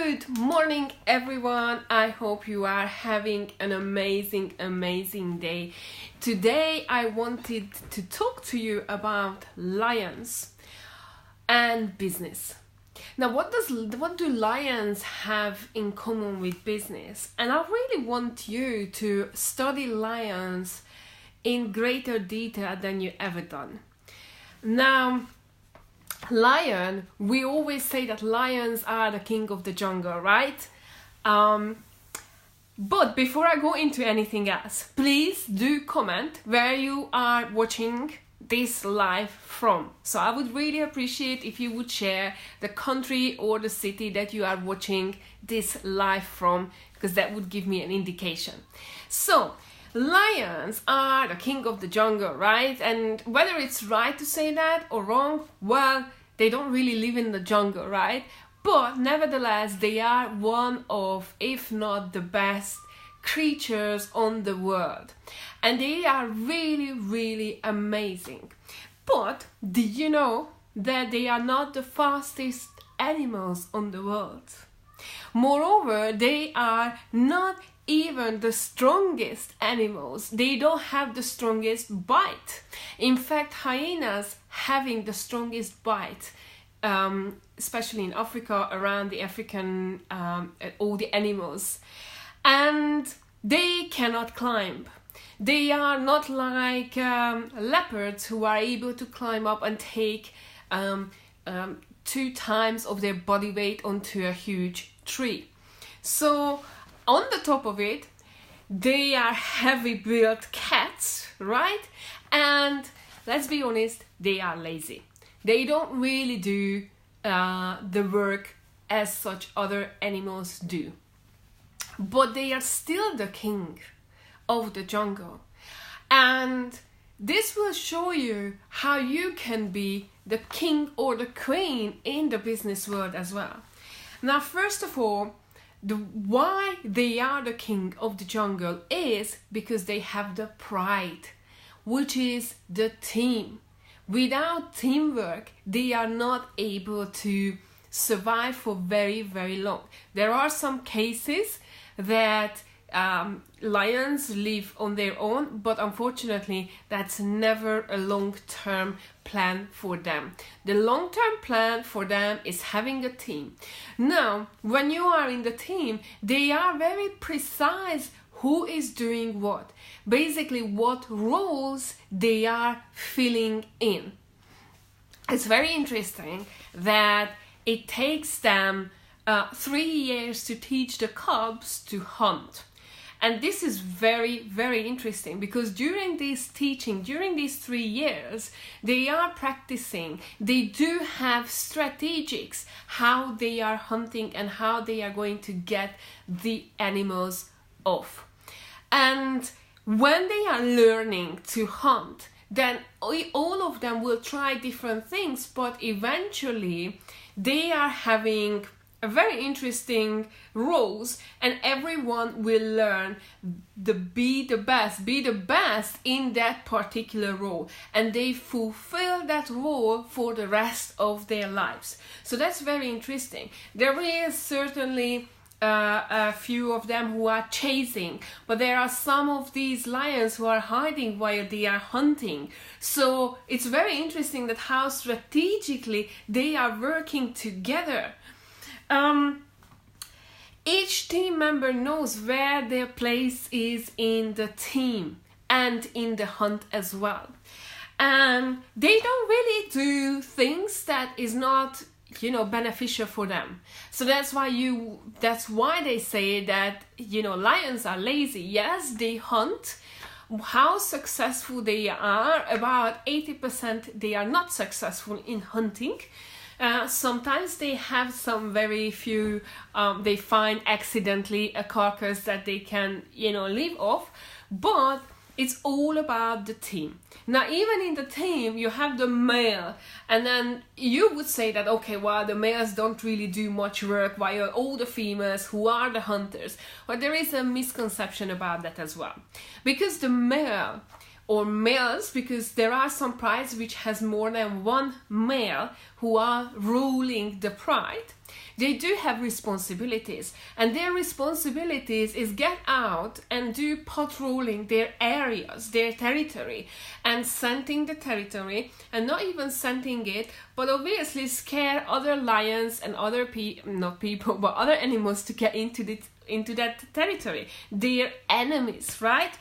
Good morning, everyone. I hope you are having an amazing day. Today, I wanted to talk to you about lions and business. Now, what do lions have in common with business? And I really want you to study lions in greater detail than you ever done. Now, we always say that lions are the king of the jungle, right? But before I go into anything else, please do comment where you are watching this live from. So I would really appreciate if you would share the country or the city that you are watching this live from, because that would give me an indication. So, lions are the king of the jungle, right? And whether it's right to say that or wrong, well, they don't really live in the jungle, right? But nevertheless, they are one of, if not the best creatures on the world. And they are really amazing. But do you know that they are not the fastest animals on the world? Moreover, they are not even the strongest animals. They don't have the strongest bite. In fact, hyenas having the strongest bite, especially in Africa, around the African, all the animals. And they cannot climb. They are not like leopards who are able to climb up and take 2 times of their body weight onto a huge tree. So, on the top of it, they are heavy-built cats, right? And let's be honest, they are lazy. They don't really do the work as such other animals do. But they are still the king of the jungle. And this will show you how you can be the king or the queen in the business world as well. Now, first of all, why they are the king of the jungle is because they have the pride, which is the team. Without teamwork, they are not able to survive for very long. There are some cases that lions live on their own, but unfortunately that's never a long-term plan for them. The long-term plan for them is having a team. Now, when you are in the team, they are very precise who is doing what. Basically, what roles they are filling in. It's very interesting that it takes them 3 years to teach the cubs to hunt. And this is very interesting because during this teaching, during these 3 years, they are practicing. They do have strategies how they are hunting and how they are going to get the animals off. And when they are learning to hunt, then all of them will try different things, but eventually they are having a very interesting roles, and everyone will learn be the best in that particular role, and they fulfill that role for the rest of their lives. So that's very interesting. There is certainly a few of them who are chasing, but there are some of these lions who are hiding while they are hunting. So it's very interesting that how strategically they are working together. Each team member knows where their place is in the team and in the hunt as well. And they don't really do things that is not, beneficial for them. So that's why they say that, lions are lazy. Yes, they hunt. How successful they are, about 80% they are not successful in hunting. Sometimes they have some very few, they find accidentally a carcass that they can, live off, but it's all about the team. Now, even in the team, you have the male, and then you would say that, okay, well, the males don't really do much work, while all the females who are the hunters. But there is a misconception about that as well. Because the male or males, because there are some prides which has more than one male who are ruling the pride, they do have responsibilities, and their responsibilities is get out and do patrolling their areas, their territory, and scenting the territory, and not even scenting it, but obviously scare other lions and other not people, but other animals to get into that territory, their enemies, right?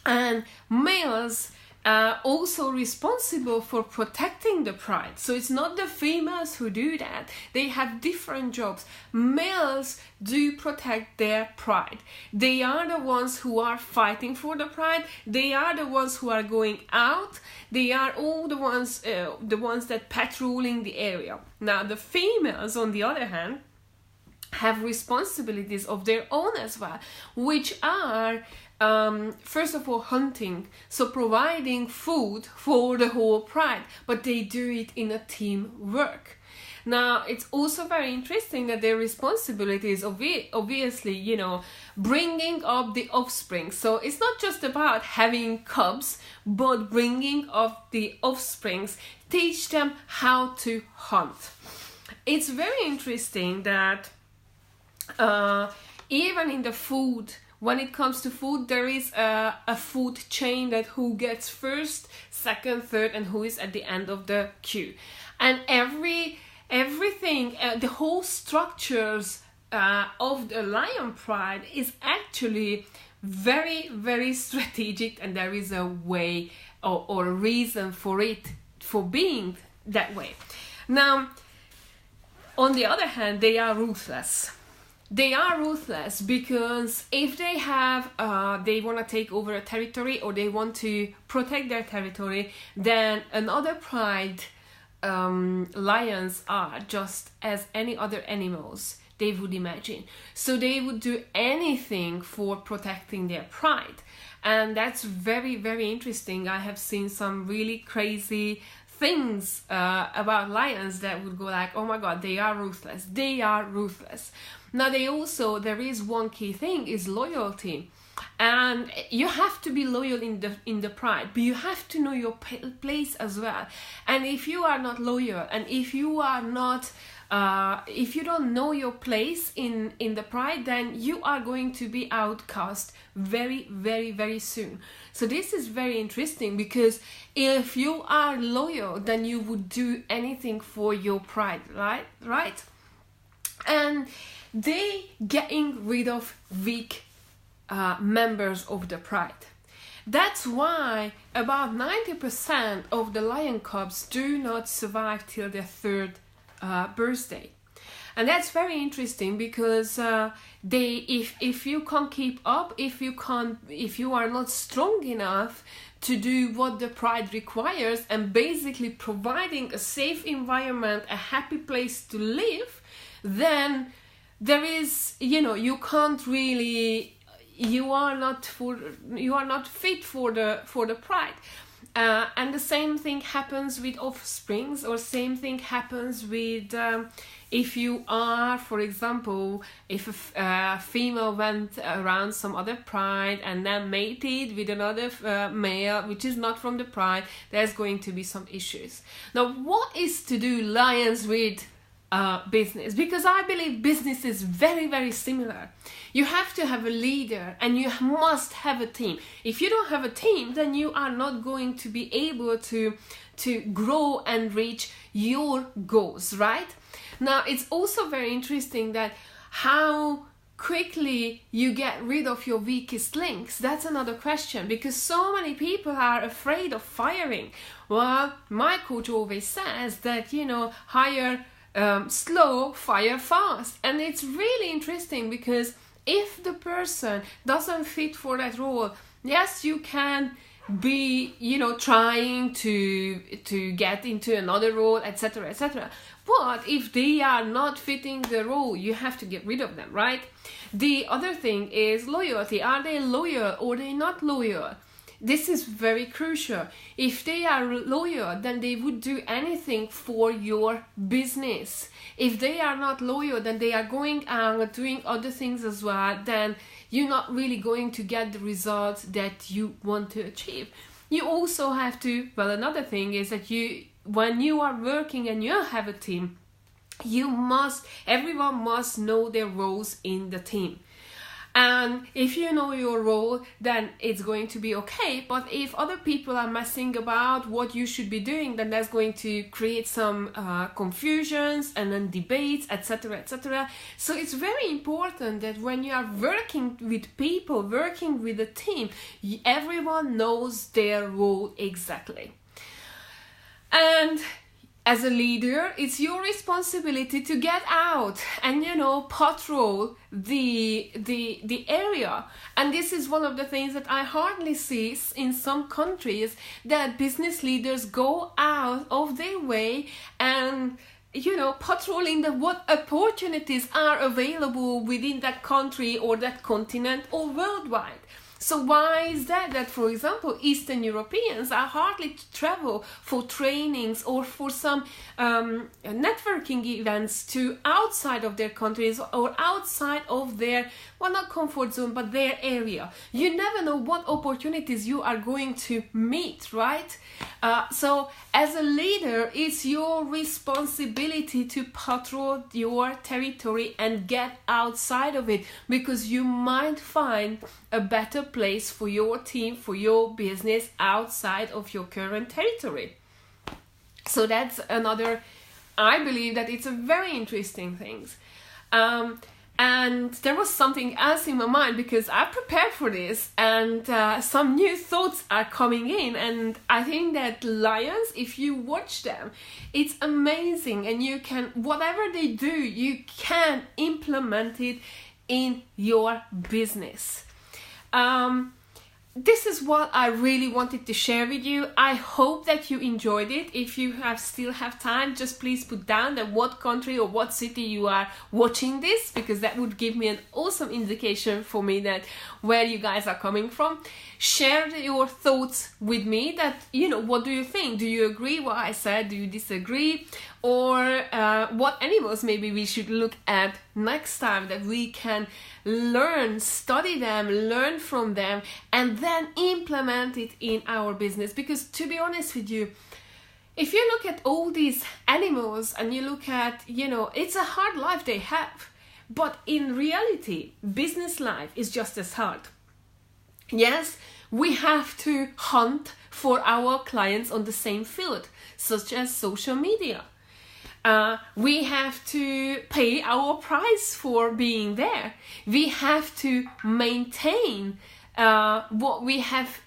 And males are also responsible for protecting the pride. So it's not the females who do that. They have different jobs. Males do protect their pride. They are the ones who are fighting for the pride. They are the ones who are going out. They are all the ones that patrolling the area. Now the females, on the other hand, have responsibilities of their own as well, which are first of all hunting, so providing food for the whole pride, but they do it in a team work. Now it's also very interesting that their responsibility is obviously, bringing up the offspring. So it's not just about having cubs, but bringing up the offsprings, teach them how to hunt. It's very interesting that even in the food, when it comes to food, there is a food chain, that who gets first, second, third, and who is at the end of the queue. And everything, the whole structures of the lion pride is actually very, very strategic, and there is a way or a reason for it, for being that way. Now, on the other hand, they are ruthless. They are ruthless because if they have, they want to take over a territory, or they want to protect their territory, then another pride lions are just as any other animals they would imagine. So they would do anything for protecting their pride. And that's very, very interesting. I have seen some really crazy things about lions that would go like, oh my god, they are ruthless. They are ruthless. Now there is one key thing, is loyalty. And you have to be loyal in the pride, but you have to know your place as well. And if you are not loyal, and if you are not if you don't know your place in the pride, then you are going to be outcast very, very, very soon. So this is very interesting, because if you are loyal, then you would do anything for your pride, right? And they getting rid of weak members of the pride. That's why about 90% of the lion cubs do not survive till their third birthday. And that's very interesting, because if you can't keep up, if you are not strong enough to do what the pride requires, and basically providing a safe environment, a happy place to live, then there is, you can't really, you are not fit for the pride. And the same thing happens with offsprings, or same thing happens with if you are, for example, if a female went around some other pride and then mated with another male which is not from the pride, there's going to be some issues. Now, what is to do lions with business? Because I believe business is very, very similar. You have to have a leader, and you must have a team. If you don't have a team, then you are not going to be able to grow and reach your goals, right? Now, it's also very interesting that how quickly you get rid of your weakest links. That's another question, because so many people are afraid of firing. Well, my coach always says that, hire slow, fire fast. And it's really interesting, because if the person doesn't fit for that role, yes, you can be, trying to get into another role, etc., etc. But if they are not fitting the role, you have to get rid of them, right? The other thing is loyalty. Are they loyal or are they not loyal? This is very crucial. If they are loyal, then they would do anything for your business. If they are not loyal, then they are going out doing other things as well, then you're not really going to get the results that you want to achieve. You also have to, another thing is that when you are working and you have a team, Everyone must know their roles in the team. And if you know your role, then it's going to be okay. But if other people are messing about what you should be doing, then that's going to create some confusions and then debates, etc., etc. So it's very important that when you are working with people, working with a team, everyone knows their role exactly. And as a leader, it's your responsibility to get out and, patrol the area. And this is one of the things that I hardly see in some countries, that business leaders go out of their way and patrolling what opportunities are available within that country or that continent or worldwide. So why is that? That, for example, Eastern Europeans are hardly travel for trainings or for some networking events to outside of their countries or outside of their, not comfort zone, but their area. You never know what opportunities you are going to meet, right? So as a leader, it's your responsibility to patrol your territory and get outside of it, because you might find a better place for your team, for your business outside of your current territory. So that's another, I believe that it's a very interesting thing. And there was something else in my mind, because I prepared for this, and some new thoughts are coming in. And I think that lions, if you watch them, it's amazing. And you can, whatever they do, you can implement it in your business. This is what I really wanted to share with you. I hope that you enjoyed it. If you still have time, just please put down that what country or what city you are watching this, because that would give me an awesome indication for me that where you guys are coming from. Share your thoughts with me, that, what do you think? Do you agree what I said? Do you disagree? Or what animals maybe we should look at next time, that we can learn, study them, learn from them, and then implement it in our business. Because to be honest with you, if you look at all these animals and you look at, it's a hard life they have. But in reality, business life is just as hard. Yes, we have to hunt for our clients on the same field, such as social media. We have to pay our price for being there. We have to maintain what we have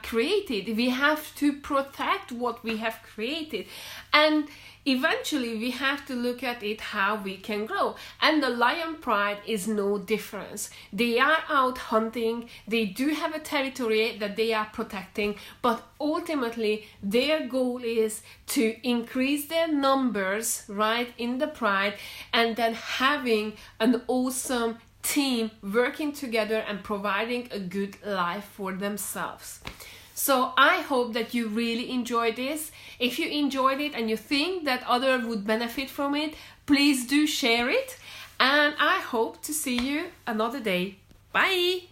created. We have to protect what we have created. And eventually we have to look at it how we can grow. And the lion pride is no difference. They are out hunting. They do have a territory that they are protecting, but ultimately their goal is to increase their numbers, right, in the pride, and then having an awesome team working together and providing a good life for themselves. So I hope that you really enjoyed this. If you enjoyed it and you think that others would benefit from it, please do share it. And I hope to see you another day. Bye!